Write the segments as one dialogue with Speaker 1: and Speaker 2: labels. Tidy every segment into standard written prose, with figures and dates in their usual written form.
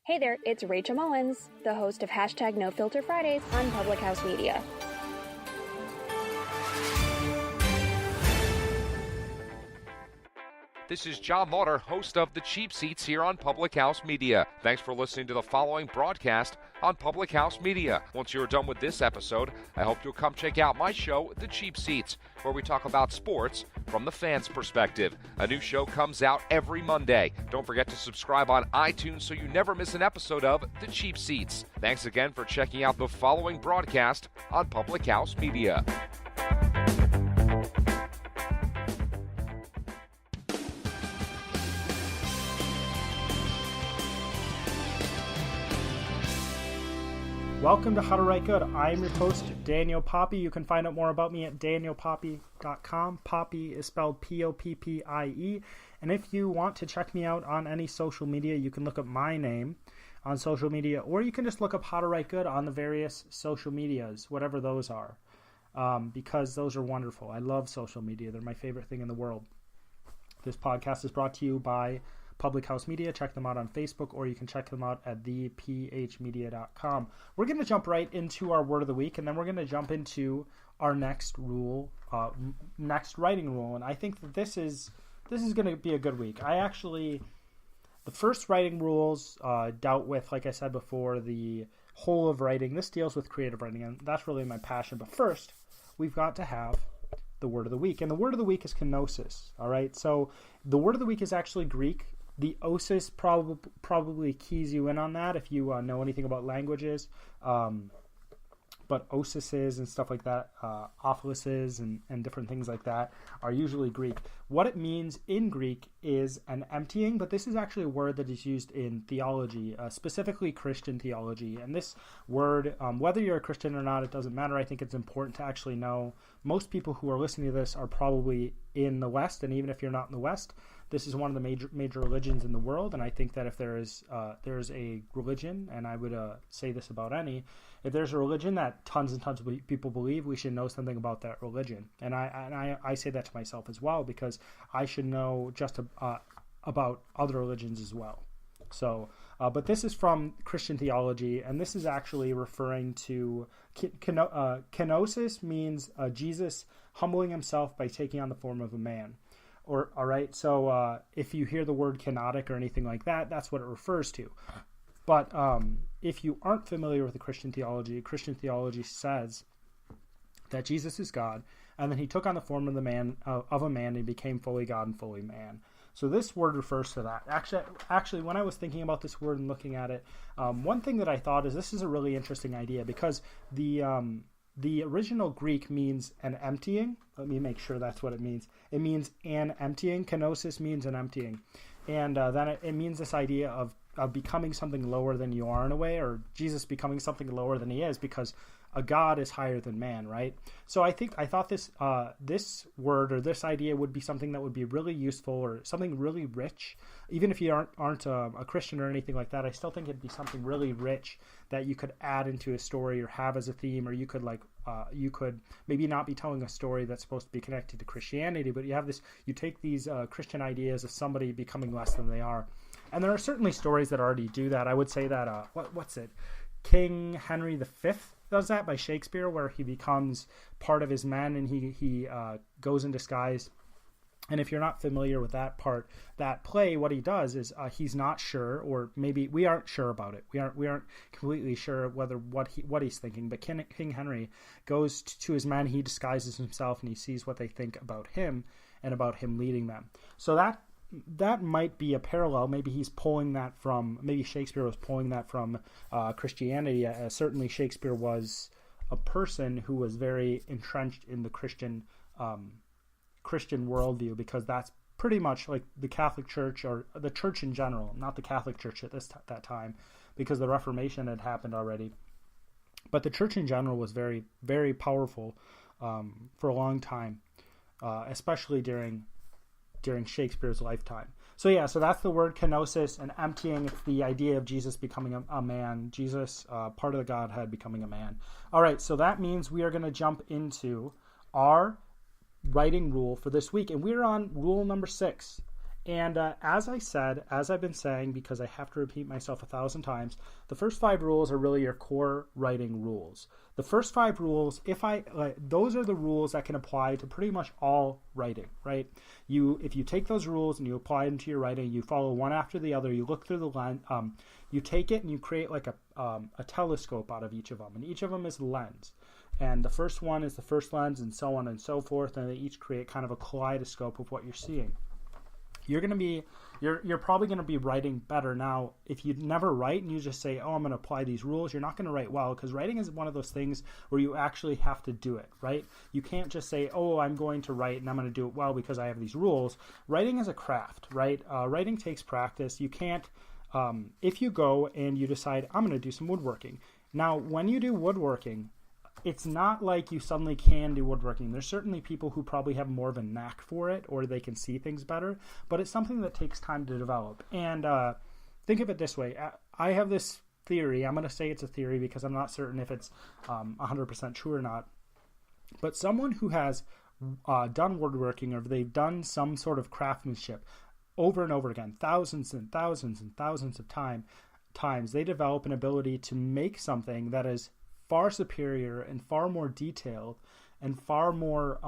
Speaker 1: Hey there, it's Rachel Mullins, the host of Hashtag No Filter Fridays on Public House Media.
Speaker 2: This is John Lauder, host of The Cheap Seats here on Public House Media. Thanks for listening to the following broadcast on Public House Media. Once you're done with this episode, I hope you'll come check out my show, The Cheap Seats, where we talk about sports from the fans' perspective. A new show comes out every Monday. Don't forget to subscribe on iTunes so you never miss an episode of The Cheap Seats. Thanks again for checking out the following broadcast on Public House Media.
Speaker 3: Welcome to How to Write Good. I'm your host, Daniel Poppy. You can find out more about me at danielpoppy.com. Poppy is spelled P-O-P-P-I-E. And if you want to check me out on any social media, you can look up my name on social media, or you can just look up How to Write Good on the various social medias, whatever those are, because those are wonderful. I love social media. They're my favorite thing in the world. This podcast is brought to you by Public House Media. Check them out on Facebook, or you can check them out at thephmedia.com. We're going to jump right into our word of the week, and then we're going to jump into our next rule, next writing rule. And I think that this is going to be a good week. The first writing rules dealt with, like I said before, the whole of writing. This deals with creative writing, and that's really my passion. But first, we've got to have the word of the week, and the word of the week is kenosis. All right, so the word of the week is actually Greek. The osis probably keys you in on that if you know anything about languages. But osises and stuff like that, ophilises and different things like that are usually Greek. What it means in Greek is an emptying, but this is actually a word that is used in theology, specifically Christian theology. And this word, whether you're a Christian or not, it doesn't matter. I think it's important to actually know. Most people who are listening to this are probably in the West, and even if you're not in the West, this is one of the major religions in the world. And I think that if there's a religion, and I would say this about any, if there's a religion that tons and tons of people believe, we should know something about that religion. And I say that to myself as well, because I should know just about other religions as well. So, but this is from Christian theology, and this is actually referring to kenosis means Jesus humbling himself by taking on the form of a man. All right, so if you hear the word kenotic or anything like that, that's what it refers to. But if you aren't familiar with the Christian theology says that Jesus is God, and then he took on the form of a man and became fully God and fully man. So this word refers to that. Actually, when I was thinking about this word and looking at it, one thing that I thought is this is a really interesting idea, because the original Greek means an emptying. Let me make sure that's what it means. It means an emptying. Kenosis means an emptying. And then it means this idea of becoming something lower than you are in a way, or Jesus becoming something lower than he is, because a God is higher than man, right? So I thought this word or this idea would be something that would be really useful, or something really rich. Even if you aren't a Christian or anything like that, I still think it'd be something really rich that you could add into a story or have as a theme, or you could maybe not be telling a story that's supposed to be connected to Christianity, but you take these Christian ideas of somebody becoming less than they are. And there are certainly stories that already do that. I would say that, King Henry V does that by Shakespeare, where he becomes part of his men and he goes in disguise. And if you're not familiar with that play, what he does is he's not sure, or maybe we aren't sure about it. We aren't completely sure whether what he's thinking. But King Henry goes to his men, he disguises himself, and he sees what they think about him and about him leading them. So that might be a parallel. Maybe Shakespeare was pulling that from Christianity. Certainly Shakespeare was a person who was very entrenched in the Christian worldview, because that's pretty much like the Catholic Church, or the church in general, not the Catholic Church at that time, because the Reformation had happened already. But the church in general was very, very powerful for a long time, especially during Shakespeare's lifetime. So that's the word kenosis, and emptying. It's the idea of Jesus becoming a man. Jesus, part of the Godhead, becoming a man. All right, so that means we are going to jump into our writing rule for this week, and we're on rule number 6. And as I've been saying, because I have to repeat myself 1,000 times, the first 5 rules are really your core writing rules. The first 5 rules, those are the rules that can apply to pretty much all writing, right? If you take those rules and you apply them to your writing, you follow one after the other, you look through the lens, you take it and you create like a telescope out of each of them, and each of them is a lens. And the first one is the first lens, and so on and so forth, and they each create kind of a kaleidoscope of what you're seeing. You're probably going to be writing better. Now, if you never write and you just say, oh, I'm going to apply these rules, you're not going to write well, because writing is one of those things where you actually have to do it, right? You can't just say, oh, I'm going to write and I'm going to do it well because I have these rules. Writing is a craft, right? Writing takes practice. You can't, if you go and you decide, I'm going to do some woodworking. Now, when you do woodworking, it's not like you suddenly can do woodworking. There's certainly people who probably have more of a knack for it, or they can see things better, but it's something that takes time to develop. And think of it this way. I have this theory. I'm going to say it's a theory because I'm not certain if it's 100% true or not. But someone who has done woodworking, or they've done some sort of craftsmanship over and over again, thousands and thousands and thousands of times, they develop an ability to make something that is far superior and far more detailed and far more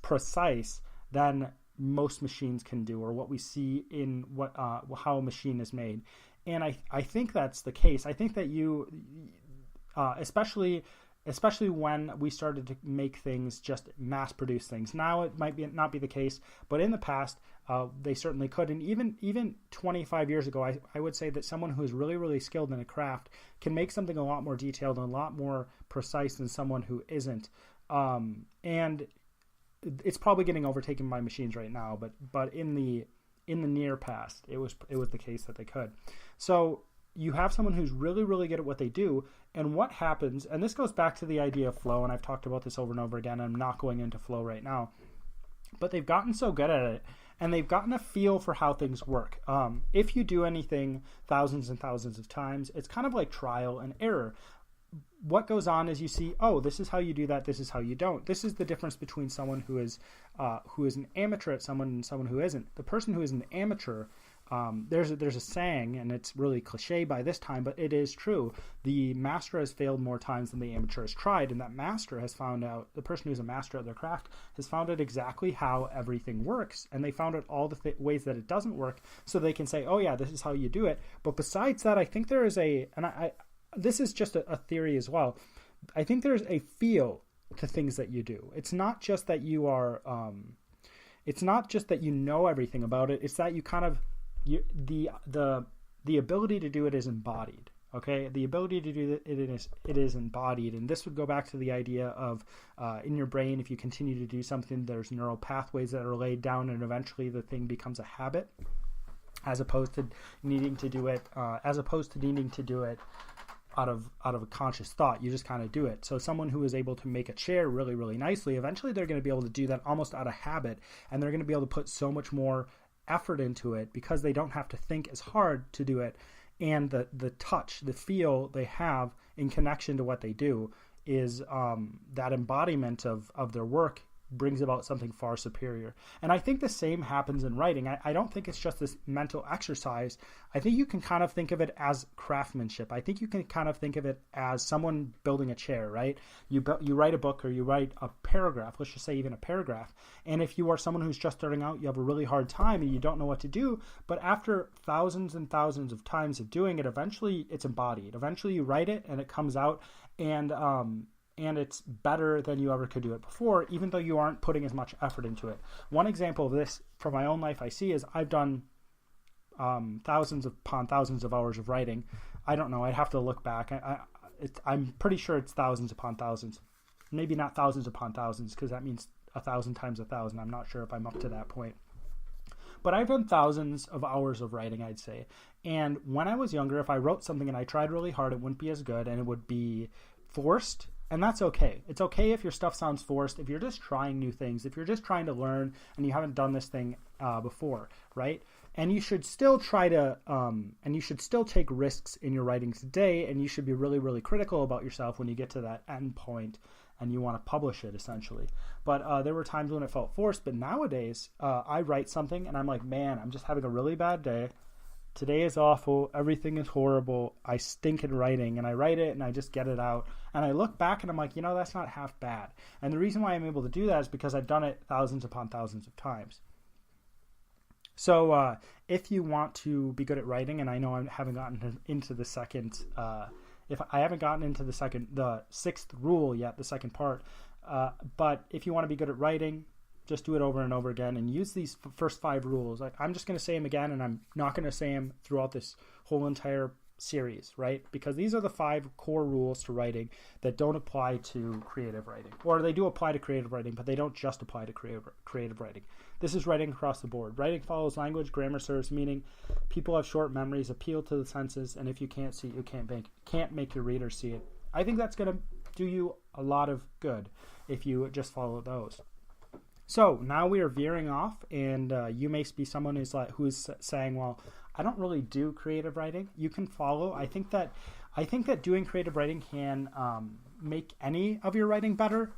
Speaker 3: precise than most machines can do, or what we see in how a machine is made. And I think that's the case. I think that you, especially when we started to make things, just mass produce things. Now it might not be the case, but in the past they certainly could. And even 25 years ago, I would say that someone who is really, really skilled in a craft can make something a lot more detailed and a lot more precise than someone who isn't. And it's probably getting overtaken by machines right now, but in the near past, it was the case that they could. So you have someone who's really, really good at what they do, and what happens, and this goes back to the idea of flow, and I've talked about this over and over again, and I'm not going into flow right now, but they've gotten so good at it, and they've gotten a feel for how things work. If you do anything thousands and thousands of times, it's kind of like trial and error. What goes on is you see, oh, this is how you do that, this is how you don't. This is the difference between someone who is an amateur at someone and someone who isn't. The person who is an amateur, there's a saying, and it's really cliche by this time, but it is true. The master has failed more times than the amateur has tried, and that master has found out, the person who's a master at their craft has found out exactly how everything works, and they found out all the ways that it doesn't work, so they can say, oh yeah, this is how you do it. But besides that, I think there is this is just a theory as well. I think there's a feel to things that you do. It's not just that you are, it's not just that you know everything about it. It's that you kind of, the ability to do it is embodied. Okay, the ability to do it is embodied, and this would go back to the idea of in your brain, if you continue to do something, there's neural pathways that are laid down, and eventually the thing becomes a habit, as opposed to needing to do it out of a conscious thought. You just kind of do it. So someone who is able to make a chair really, really nicely, eventually they're going to be able to do that almost out of habit, and they're going to be able to put so much more effort into it because they don't have to think as hard to do it. And the touch, the feel they have in connection to what they do is that embodiment of their work brings about something far superior. And I think the same happens in writing. I don't think it's just this mental exercise. I think you can kind of think of it as craftsmanship. I think you can kind of think of it as someone building a chair, right? You write a book, or you write a paragraph, let's just say even a paragraph. And if you are someone who's just starting out, you have a really hard time and you don't know what to do. But after thousands and thousands of times of doing it, eventually it's embodied. Eventually you write it and it comes out, and it's better than you ever could do it before, even though you aren't putting as much effort into it. One example of this from my own life I see is I've done thousands upon thousands of hours of writing. I don't know. I'd have to look back. I'm pretty sure it's thousands upon thousands. Maybe not thousands upon thousands, because that means 1,000 times 1,000. I'm not sure if I'm up to that point. But I've done thousands of hours of writing, I'd say. And when I was younger, if I wrote something and I tried really hard, it wouldn't be as good, and it would be forced. And that's okay. It's okay if your stuff sounds forced, if you're just trying new things, if you're just trying to learn and you haven't done this thing before, right? And you should still try to, and you should still take risks in your writing today, and you should be really, really critical about yourself when you get to that end point. and you want to publish it essentially. But there were times when it felt forced. But nowadays, I write something and I'm like, man, I'm just having a really bad day. Today is awful. Everything is horrible. I stink at writing, and I write it and I just get it out. And I look back and I'm like, that's not half bad. And the reason why I'm able to do that is because I've done it thousands upon thousands of times. So if you want to be good at writing, and I know I haven't gotten into the second, the sixth rule yet, the second part. But if you want to be good at writing, just do it over and over again and use these first 5 rules. I'm just going to say them again, and I'm not going to say them throughout this whole entire series, right? Because these are the 5 core rules to writing that don't apply to creative writing. Or they do apply to creative writing, but they don't just apply to creative writing. This is writing across the board. Writing follows language, grammar serves meaning. People have short memories, appeal to the senses, and if you can't see it, you can't make your readers see it. I think that's going to do you a lot of good if you just follow those. So now we are veering off, and you may be someone who's saying, well, I don't really do creative writing. You can follow. I think that doing creative writing can make any of your writing better,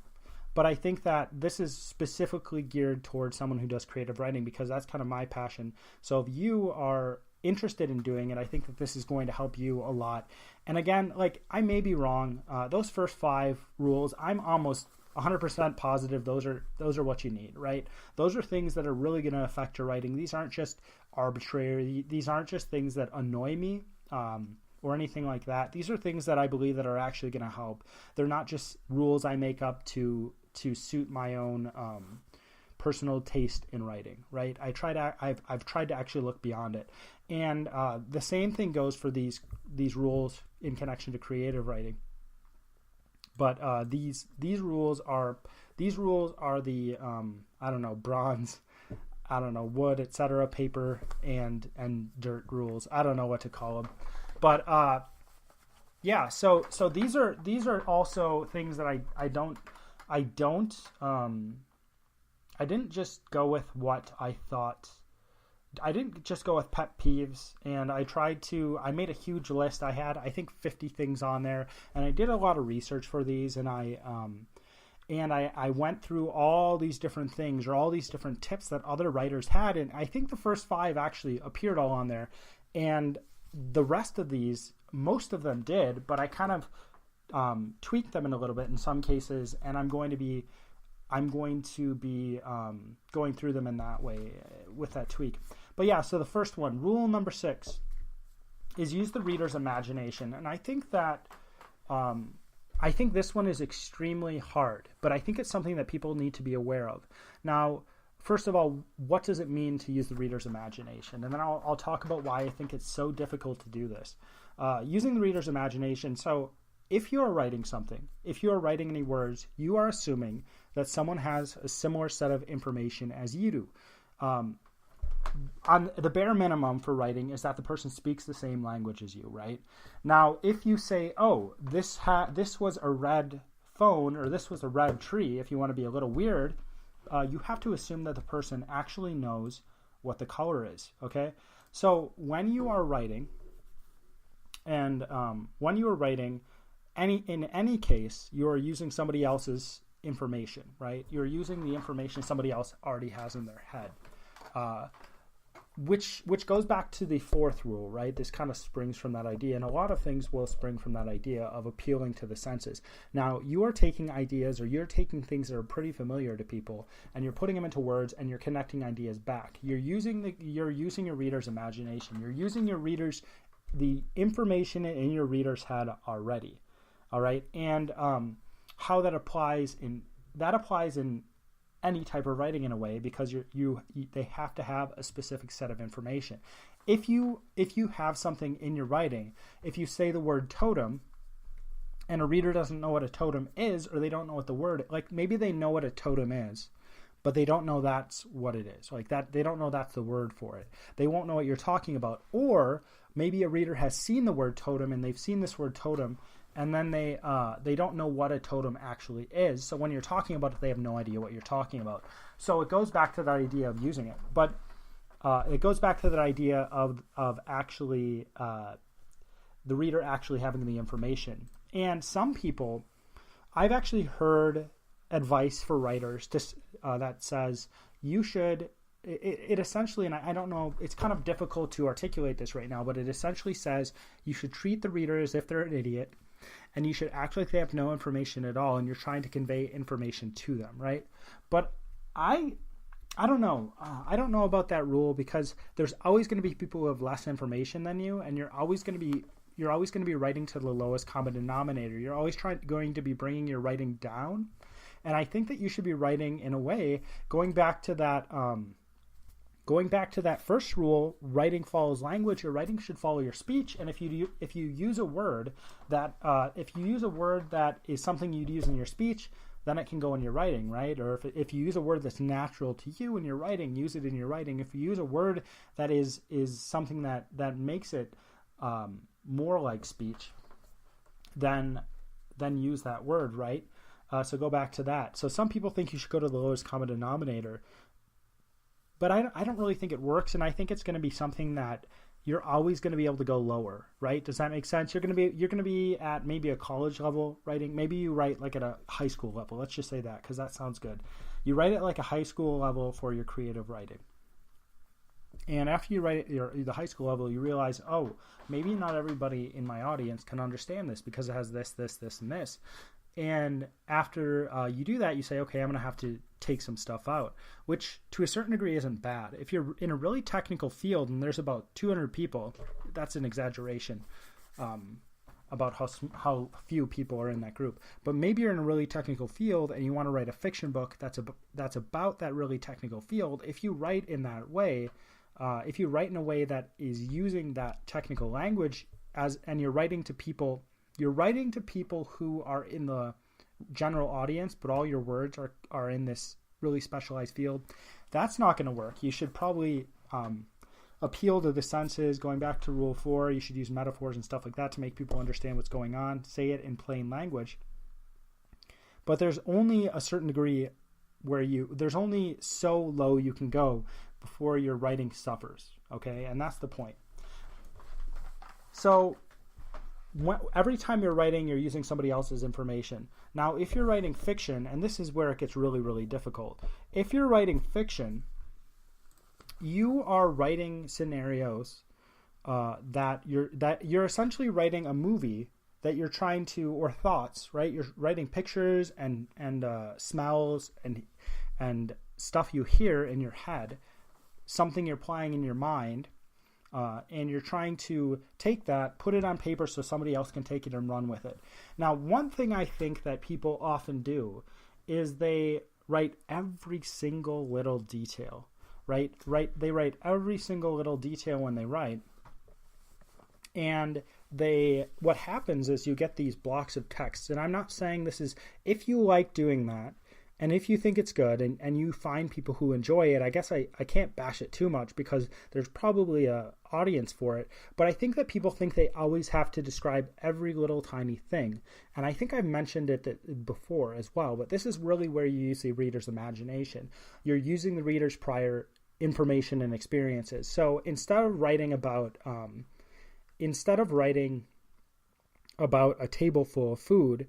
Speaker 3: but I think that this is specifically geared towards someone who does creative writing because that's kind of my passion. So if you are interested in doing it, I think that this is going to help you a lot. And again, I may be wrong. Those first 5 rules, I'm almost 100% positive those are what you need, right? Those are things that are really going to affect your writing. These aren't just arbitrary. These aren't just things that annoy me or anything like that. These are things that I believe that are actually going to help. They're not just rules I make up to suit my own personal taste in writing, right? I've tried to actually look beyond it. And the same thing goes for these rules in connection to creative writing. But these rules are the bronze, wood, etc., paper and dirt rules. I don't know what to call them, but yeah. So these are also things that I didn't just go with what I thought. I didn't just go with pet peeves, and I made a huge list. I had, I think, 50 things on there, and I did a lot of research for these, and I went through all these different things or all these different tips that other writers had, and I think the first 5 actually appeared all on there, and the rest of these, most of them did, but I kind of tweaked them in a little bit in some cases, and I'm going to be going through them in that way with that tweak. But yeah, so the first one, rule number 6, is use the reader's imagination. And I think that this one is extremely hard, but I think it's something that people need to be aware of. Now, first of all, what does it mean to use the reader's imagination? And then I'll talk about why I think it's so difficult to do this. Using the reader's imagination. So if you are writing something, if you are writing any words, you are assuming that someone has a similar set of information as you do. On the bare minimum for writing is that the person speaks the same language as you, right? Now, if you say, oh, this was a red phone, or this was a red tree, if you want to be a little weird, you have to assume that the person actually knows what the color is, okay? So when you are writing, and in any case, you are using somebody else's information, right? You're using the information somebody else already has in their head, which goes back to the 4th rule, right? This kind of springs from that idea, and a lot of things will spring from that idea of appealing to the senses. Now, you are taking ideas, or you're taking things that are pretty familiar to people, and you're putting them into words, and you're connecting ideas back. You're using your reader's imagination. You're using the information in your reader's head already. All right, and how that applies in any type of writing in a way, because they have to have a specific set of information. If you have something in your writing, if you say the word totem, and a reader doesn't know what a totem is, or they don't know what the word, maybe they know what a totem is, but they don't know that's what it is. They don't know that's the word for it. They won't know what you're talking about. Or maybe a reader has seen the word totem, and they've seen this word totem, and then they don't know what a totem actually is. So when you're talking about it, they have no idea what you're talking about. So it goes back to that idea of using it. But it goes back to that idea of actually the reader actually having the information. And some people, I've actually heard advice for writers that says you should, it essentially, and I don't know, it's kind of difficult to articulate this right now, but it essentially says you should treat the reader as if they're an idiot, and you should act like they have no information at all, and you're trying to convey information to them, right? But I don't know. I don't know about that rule, because there's always going to be people who have less information than you, and you're always going to be writing to the lowest common denominator. You're always going to be bringing your writing down, and I think that you should be writing in a way, going back to that first rule, writing follows language. Your writing should follow your speech, and if you use a word that is something you'd use in your speech, then it can go in your writing, right? Or if you use a word that's natural to you in your writing, use it in your writing. If you use a word that is something that makes it more like speech, then use that word, right? So go back to that. So some people think you should go to the lowest common denominator, but I don't really think it works, and I think it's going to be something that you're always going to be able to go lower, right? Does that make sense? You're going to be at maybe a college level writing. Maybe you write like at a high school level. Let's just say that, because that sounds good. You write at like a high school level for your creative writing. And after you write at the high school level, you realize, oh, maybe not everybody in my audience can understand this because it has this, this, this, and this. And after you do that, you say, okay, I'm going to have to take some stuff out, which to a certain degree isn't bad. If you're in a really technical field and there's about 200 people, that's an exaggeration about how few people are in that group. But maybe you're in a really technical field and you want to write a fiction book that's about that really technical field. If you write in that way, if you write in a way that is using that technical language and you're writing to people who are in the general audience, but all your words are in this really specialized field, that's not going to work. You should probably appeal to the senses. Going back to rule 4, you should use metaphors and stuff like that to make people understand what's going on. Say it in plain language. But there's only a certain degree there's only so low you can go before your writing suffers, okay? And that's the point. So every time you're writing, you're using somebody else's information. Now, if you're writing fiction, and this is where it gets really, really difficult. If you're writing fiction, you are writing scenarios that you're essentially writing a movie that you're trying to, or thoughts, right? You're writing pictures and smells and stuff you hear in your head, something you're playing in your mind. And you're trying to take that, put it on paper so somebody else can take it and run with it. Now, one thing I think that people often do is they write every single little detail, right? They write every single little detail when they write. And what happens is you get these blocks of text. And I'm not saying this is, if you like doing that, and if you think it's good and you find people who enjoy it, I guess I can't bash it too much because there's probably a audience for it. But I think that people think they always have to describe every little tiny thing. And I think I've mentioned it before as well, but this is really where you use the reader's imagination. You're using the reader's prior information and experiences. So instead of writing about a table full of food,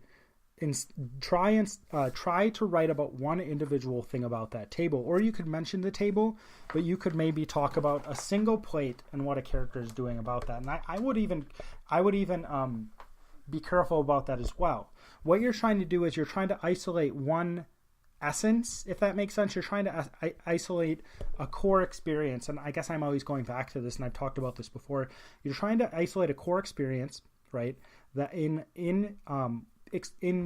Speaker 3: try to write about one individual thing about that table. Or you could mention the table, but you could maybe talk about a single plate and what a character is doing about that. And I would even be careful about that as well. What you're trying to do is you're trying to isolate one essence, if that makes sense. You're trying to isolate a core experience. And I guess I'm always going back to this, and I've talked about this before. You're trying to isolate a core experience, right? That in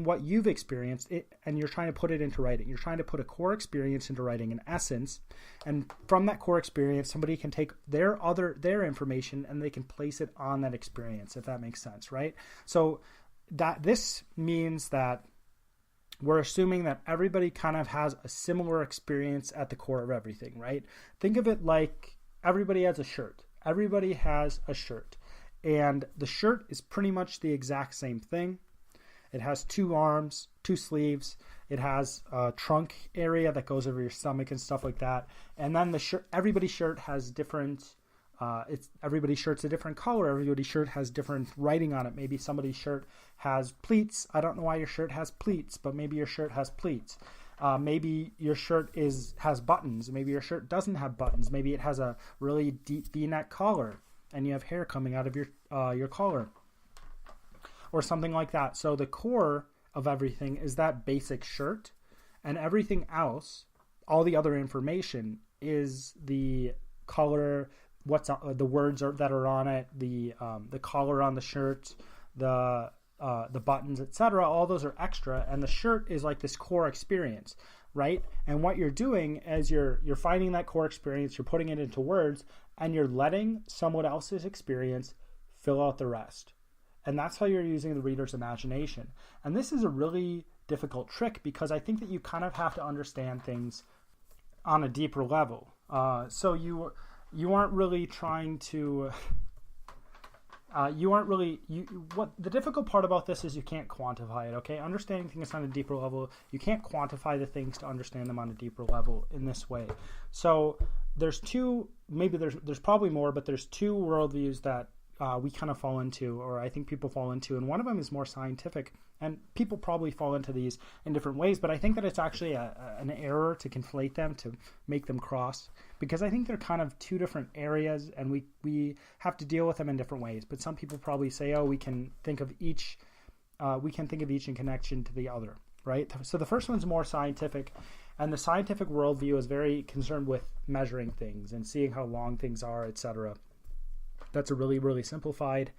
Speaker 3: what you've experienced, and you're trying to put it into writing. You're trying to put a core experience into writing, an essence, and from that core experience, somebody can take their information and they can place it on that experience, if that makes sense, right? So this means that we're assuming that everybody kind of has a similar experience at the core of everything, right? Think of it like everybody has a shirt. Everybody has a shirt, and the shirt is pretty much the exact same thing. It has 2 arms, 2 sleeves. It has a trunk area that goes over your stomach and stuff like that. And then everybody's shirt has different It's everybody's shirt's a different color. Everybody's shirt has different writing on it. Maybe somebody's shirt has pleats. I don't know why your shirt has pleats, but maybe your shirt has pleats. Maybe your shirt has buttons. Maybe your shirt doesn't have buttons. Maybe it has a really deep V-neck collar, and you have hair coming out of your collar, or something like that. So the core of everything is that basic shirt, and everything else, all the other information, is the color, the words that are on it, the collar on the shirt, the buttons, etc. All those are extra, and the shirt is like this core experience, right? And what you're doing is you're finding that core experience, you're putting it into words, and you're letting someone else's experience fill out the rest. And that's how you're using the reader's imagination. And this is a really difficult trick, because I think that you kind of have to understand things on a deeper level. So you aren't really trying to what the difficult part about this is you can't quantify it. Okay, understanding things on a deeper level, you can't quantify the things to understand them on a deeper level in this way. So there's probably more, but there's two worldviews that we kind of fall into, or I think people fall into, and one of them is more scientific, and people probably fall into these in different ways, but I think that it's actually an error to conflate them, to make them cross, because I think they're kind of two different areas, and we have to deal with them in different ways. But some people probably say, oh, we can think of each in connection to the other, right? So the first one's more scientific, and the scientific worldview is very concerned with measuring things and seeing how long things are, etc. That's a really, really simplified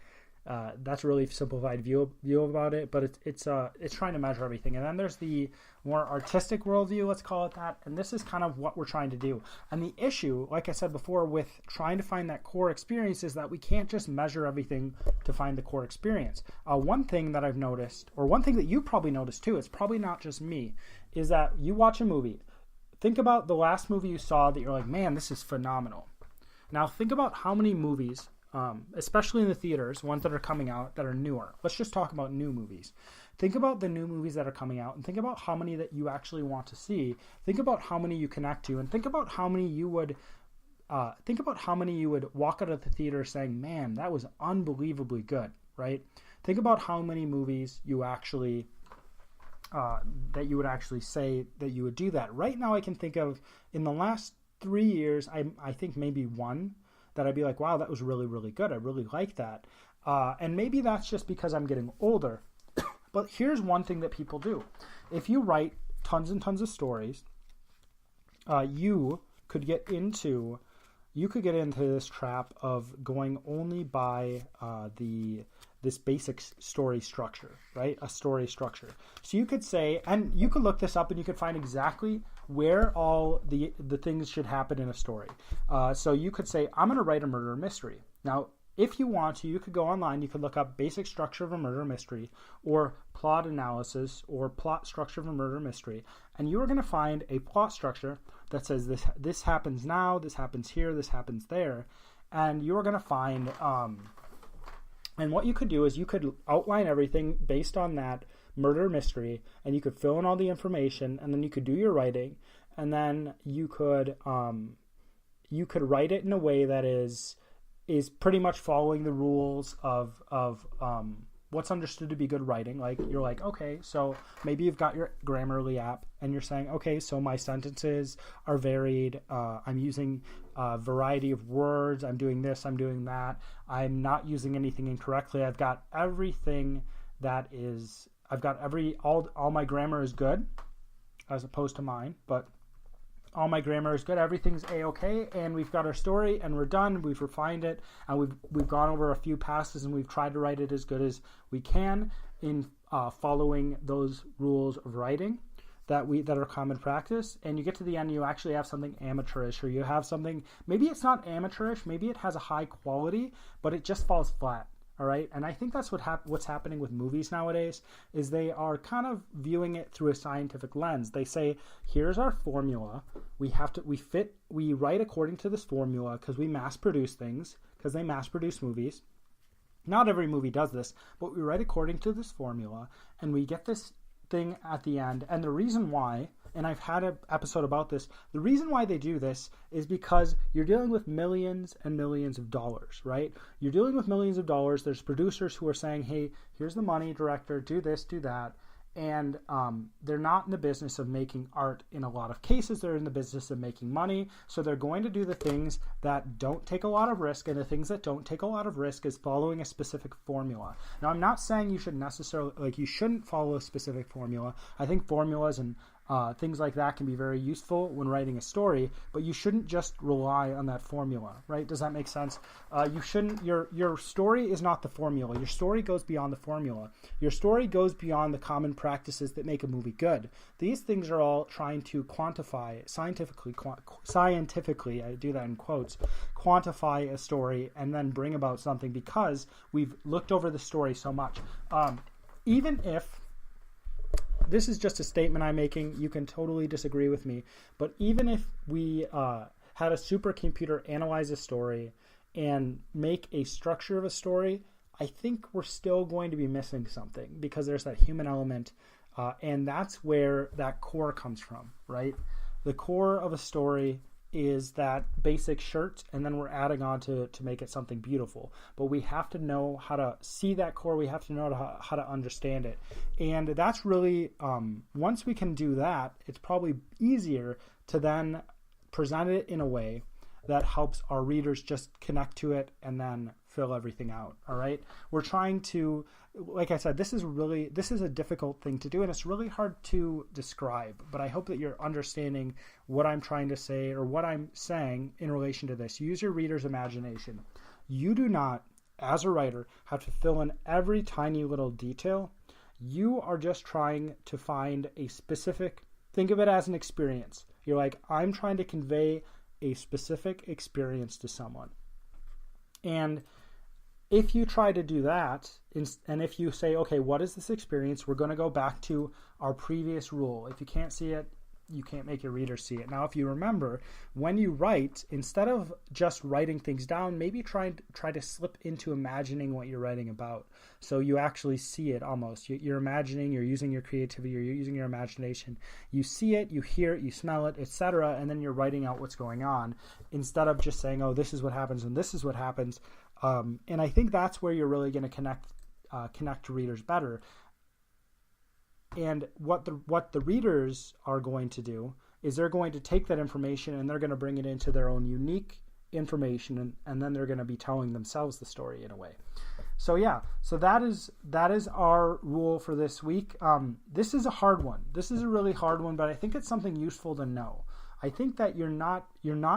Speaker 3: view about it, but it's trying to measure everything. And then there's the more artistic worldview, let's call it that, and this is kind of what we're trying to do. And the issue, like I said before, with trying to find that core experience is that we can't just measure everything to find the core experience. One thing that I've noticed, or one thing that you probably noticed too, it's probably not just me, is that you watch a movie. Think about the last movie you saw that you're like, man, this is phenomenal. Now think about how many movies, especially in the theaters, ones that are coming out that are newer. Let's just talk about new movies. Think about the new movies that are coming out, and think about how many that you actually want to see. Think about how many you connect to, and think about how many you would walk out of the theater saying, man, that was unbelievably good, right? Think about how many movies you actually that you would actually say that you would do that. Right now I can think of, in the last 3 years, I think maybe one that I'd be like, wow, that was really, really good. I really like that. And maybe that's just because I'm getting older. But here's one thing that people do. If you write tons and tons of stories, you could get into this trap of going only by this basic story structure, right? A story structure. So you could say, and you could look this up and you could find exactly where all the things should happen in a story. So you could say, I'm going to write a murder mystery. Now, if you want to, you could go online, you could look up basic structure of a murder mystery, or plot analysis, or plot structure of a murder mystery, and you are going to find a plot structure that says this happens now, this happens here, this happens there, and you are going to find, and what you could do is you could outline everything based on that murder mystery, and you could fill in all the information, and then you could do your writing, and then you could write it in a way that is pretty much following the rules of what's understood to be good writing. Like, you're like, okay, so maybe you've got your Grammarly app and you're saying, okay, so my sentences are varied. I'm using a variety of words. I'm doing this, I'm doing that. I'm not using anything incorrectly. I've got everything all my grammar is good, as opposed to mine, but all my grammar is good, everything's a-okay, and we've got our story, and we're done, we've refined it, and we've gone over a few passes, and we've tried to write it as good as we can in following those rules of writing that are common practice. And you get to the end, you actually have something amateurish, or you have something, maybe it's not amateurish, maybe it has a high quality, but it just falls flat. All right, and I think that's what's happening with movies nowadays, is they are kind of viewing it through a scientific lens. They say, here's our formula. We write according to this formula because we mass produce things, because they mass produce movies. Not every movie does this, but we write according to this formula, and we get this thing at the end. And the reason why and I've had an episode about this, the reason why they do this is because you're dealing with millions and millions of dollars, right? You're dealing with millions of dollars. There's producers who are saying, hey, here's the money, director, do this, do that. And they're not in the business of making art in a lot of cases. They're in the business of making money. So they're going to do the things that don't take a lot of risk. And the things that don't take a lot of risk is following a specific formula. Now, I'm not saying you should necessarily, you shouldn't follow a specific formula. I think formulas and things like that can be very useful when writing a story, but you shouldn't just rely on that formula, right? Does that make sense? You shouldn't, your story is not the formula. Your story goes beyond the formula. Your story goes beyond the common practices that make a movie good. These things are all trying to quantify, scientifically, I do that in quotes, quantify a story and then bring about something because we've looked over the story so much. Even if, this is just a statement I'm making. You can totally disagree with me. But even if we had a supercomputer analyze a story and make a structure of a story, I think we're still going to be missing something because there's that human element. And that's where that core comes from, right? The core of a story is that basic shirt, and then we're adding on to make it something beautiful. But we have to know how to see that core. We have to know how to understand it. And that's really, once we can do that, it's probably easier to then present it in a way that helps our readers just connect to it and then fill everything out. All right. We're trying to, like I said, this is a difficult thing to do, and it's really hard to describe, but I hope that you're understanding what I'm trying to say or what I'm saying in relation to this. Use your reader's imagination. You do not, as a writer, have to fill in every tiny little detail. You are just trying to find a specific, think of it as an experience. You're like, I'm trying to convey a specific experience to someone. And if you try to do that, and if you say, okay, what is this experience? We're going to go back to our previous rule. If you can't see it, you can't make your reader see it. Now, if you remember, when you write, instead of just writing things down, maybe try to slip into imagining what you're writing about. So you actually see it almost. You're imagining, you're using your creativity, you're using your imagination. You see it, you hear it, you smell it, etc., and then you're writing out what's going on instead of just saying, oh, this is what happens and this is what happens. And I think that's where you're really going to connect to readers better. And what the readers are going to do is they're going to take that information and they're going to bring it into their own unique information, and then they're going to be telling themselves the story in a way. So yeah, so that is our rule for this week. This is a hard one. This is a really hard one, but I think it's something useful to know. I think that you're not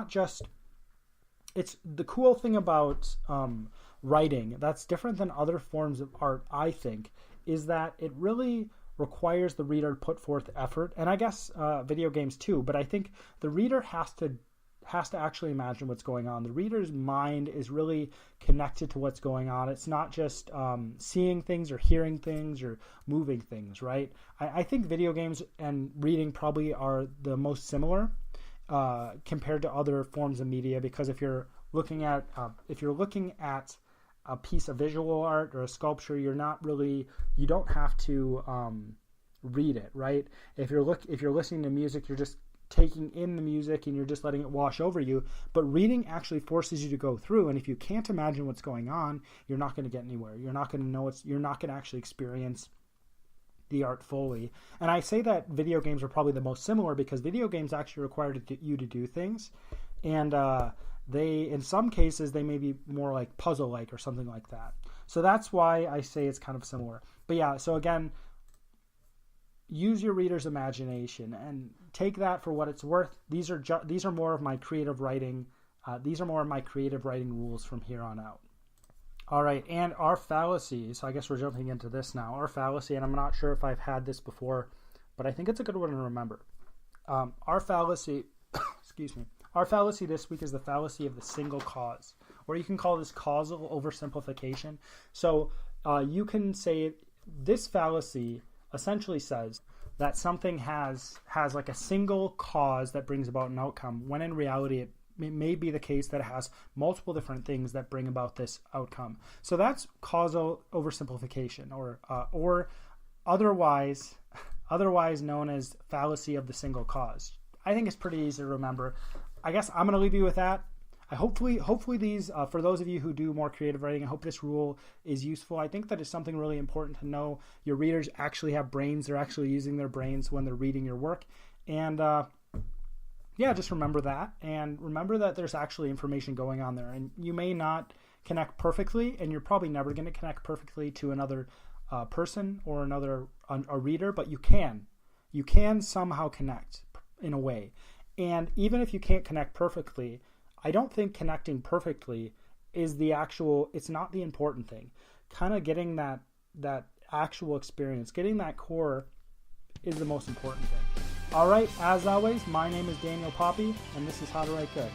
Speaker 3: just. It's the cool thing about writing that's different than other forms of art, I think, is that it really requires the reader to put forth effort, and I guess video games too, but I think the reader has to actually imagine what's going on. The reader's mind is really connected to what's going on. It's not just seeing things or hearing things or moving things, right? I think video games and reading probably are the most similar compared to other forms of media, because if you're looking at a piece of visual art or a sculpture, you don't have to read it, right? If you're listening to music, you're just taking in the music and you're just letting it wash over you. But reading actually forces you to go through, and if you can't imagine what's going on, you're not going to get anywhere. You're not going to know you're not going to actually experience the art fully. And I say that video games are probably the most similar because video games actually require you to do things, and they, in some cases, they may be more like puzzle-like or something like that. So that's why I say it's kind of similar. But yeah, so again, use your reader's imagination and take that for what it's worth. These are more of my creative writing. These are more of my creative writing rules from here on out. All right, and our fallacy. So I guess we're jumping into this now. Our fallacy, and I'm not sure if I've had this before, but I think it's a good one to remember. Our fallacy, excuse me. Our fallacy this week is the fallacy of the single cause, or you can call this causal oversimplification. So you can say this fallacy essentially says that something has like a single cause that brings about an outcome, when in reality it may be the case that it has multiple different things that bring about this outcome. So that's causal oversimplification, or otherwise, otherwise known as fallacy of the single cause. I think it's pretty easy to remember. I guess I'm going to leave you with that. Hopefully these, for those of you who do more creative writing, I hope this rule is useful. I think that it's something really important to know. Your readers actually have brains. They're actually using their brains when they're reading your work. And just remember that. And remember that there's actually information going on there. And you may not connect perfectly, and you're probably never going to connect perfectly to another person or a reader, but you can. You can somehow connect in a way. And even if you can't connect perfectly, I don't think connecting perfectly is it's not the important thing. Kind of getting that actual experience, getting that core is the most important thing. All right, as always, my name is Daniel Poppy, and this is How to Write Good.